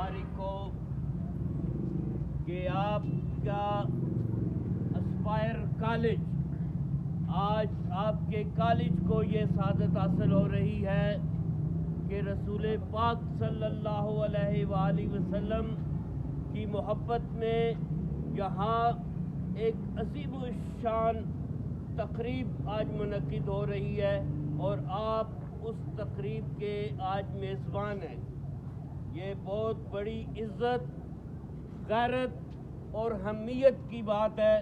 तारीख को कि आपका एस्पायर कॉलेज, आज आपके कॉलेज को ये सादत हासिल हो रही है कि रसूल पाक सल्लल्लाहु अलैहि वसल्लम की मोहब्बत में यहाँ एक अजीम शान तकरीब आज मुनक़िद हो रही है और आप उस तकरीब के आज मेज़बान हैं। ये बहुत बड़ी इज़्ज़त, गैरत और हमीयत की बात है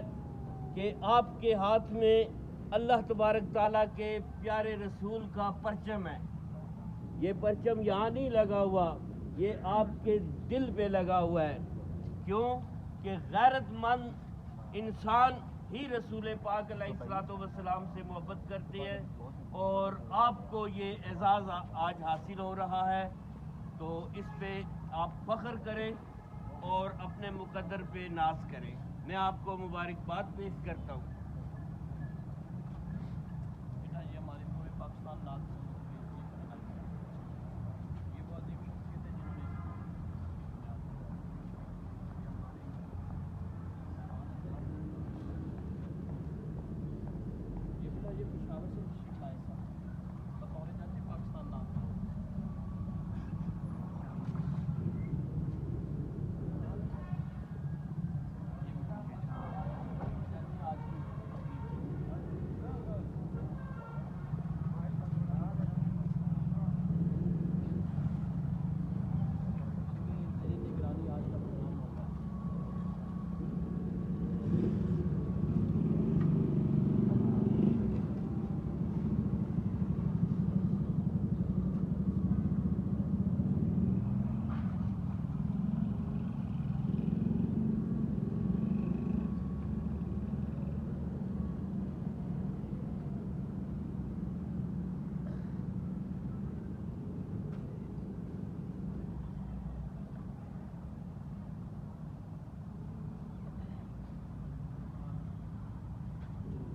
कि आपके हाथ में अल्लाह तबारक ताला के प्यारे रसूल का परचम है। ये परचम यहाँ नहीं लगा हुआ, ये आपके दिल पे लगा हुआ है। क्यों कि गैरतमंद इंसान ही रसूल पाक अलैहिस्सलातु वस्सलाम से मोहब्बत करते हैं और आपको ये एजाज़ आज हासिल हो रहा है, तो इस पे आप फ़ख्र करें और अपने मुक़द्दर पे नाज करें। मैं आपको मुबारकबाद पेश करता हूँ।